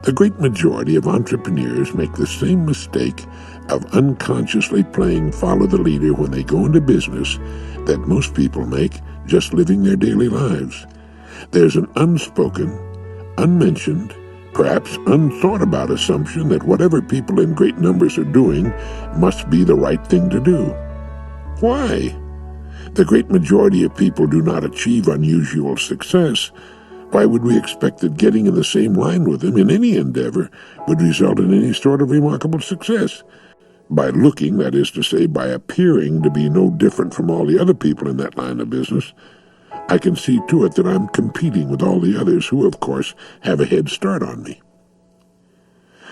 A great majority of entrepreneurs make the same mistake of unconsciously playing follow the leader when they go into business that most people make just living their daily lives. There's an unspoken, unmentioned, perhaps unthought about assumption that whatever people in great numbers are doing must be the right thing to do. Why? The great majority of people do not achieve unusual success. Why would we expect that getting in the same line with them in any endeavor would result in any sort of remarkable success? By looking, that is to say, by appearing to be no different from all the other people in that line of business, I can see to it that I'm competing with all the others who, of course, have a head start on me.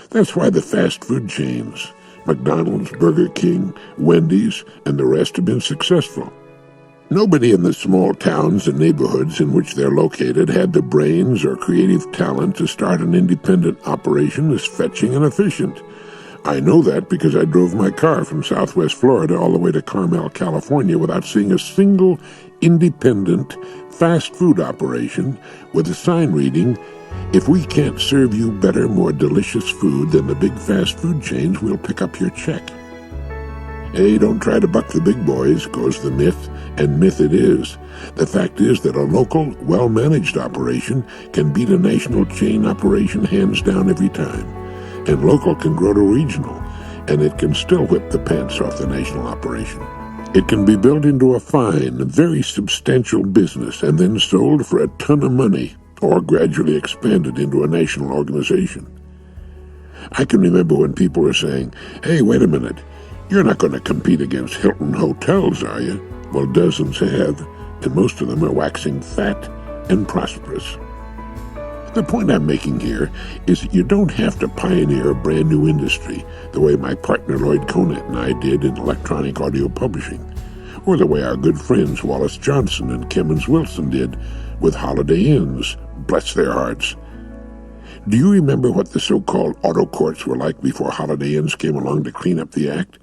That's why the fast food chains, McDonald's, Burger King, Wendy's, and the rest have been successful. Nobody in the small towns and neighborhoods in which they're located had the brains or creative talent to start an independent operation as fetching and efficient. I know that because I drove my car from Southwest Florida all the way to Carmel, California without seeing a single independent fast food operation with a sign reading, "If we can't serve you better, more delicious food than the big fast food chains, we'll pick up your check." Hey, don't try to buck the big boys, goes the myth, and myth it is. The fact is that a local, well-managed operation can beat a national chain operation hands down every time. And local can grow to regional, and it can still whip the pants off the national operation. It can be built into a fine, very substantial business and then sold for a ton of money, or gradually expanded into a national organization. I can remember when people were saying, "Hey, wait a minute, you're not going to compete against Hilton Hotels, are you?" Well, dozens have, and most of them are waxing fat and prosperous. The point I'm making here is that you don't have to pioneer a brand new industry the way my partner Lloyd Conant and I did in electronic audio publishing, or the way our good friends Wallace Johnson and Kemmons Wilson did with Holiday Inns, bless their hearts. Do you remember what the so-called auto courts were like before Holiday Inns came along to clean up the act?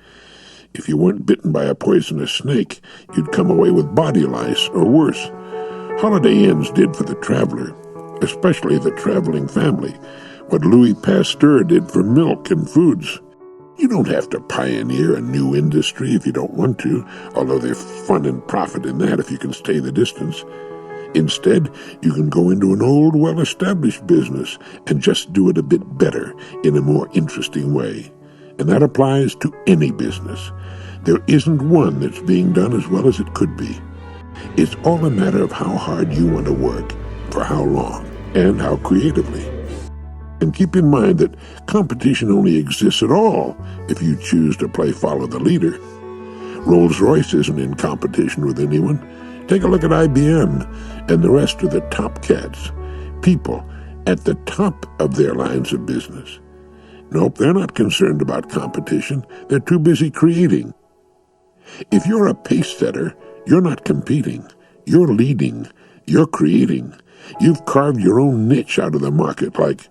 If you weren't bitten by a poisonous snake, you'd come away with body lice or worse. Holiday Inns did for the traveler, especially the traveling family, what Louis Pasteur did for milk and foods. You don't have to pioneer a new industry if you don't want to, although there's fun and profit in that if you can stay the distance. Instead, you can go into an old, well-established business and just do it a bit better in a more interesting way. And that applies to any business. There isn't one that's being done as well as it could be. It's all a matter of how hard you want to work, for how long, and how creatively. And keep in mind that competition only exists at all if you choose to play follow the leader. Rolls-Royce isn't in competition with anyone. Take a look at IBM and the rest of the top cats, people at the top of their lines of business. Nope, they're not concerned about competition. They're too busy creating. If you're a pace setter, you're not competing. You're leading. You're creating. You've carved your own niche out of the market, like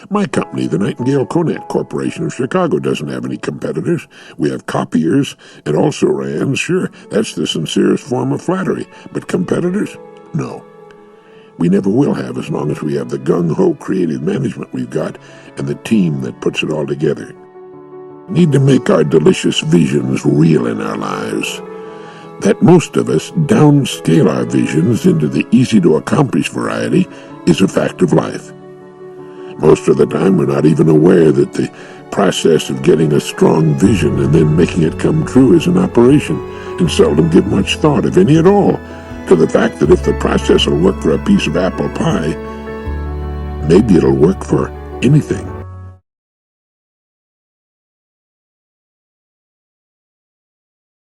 my company, the Nightingale Conant Corporation of Chicago, doesn't have any competitors. We have copiers and also RANs. Sure, that's the sincerest form of flattery. But competitors? No. We never will have as long as we have the gung-ho creative management we've got and the team that puts it all together. We need to make our delicious visions real in our lives. That most of us downscale our visions into the easy-to-accomplish variety is a fact of life. Most of the time, we're not even aware that the process of getting a strong vision and then making it come true is an operation, and seldom give much thought, if any at all, to the fact that if the process will work for a piece of apple pie, maybe it'll work for anything.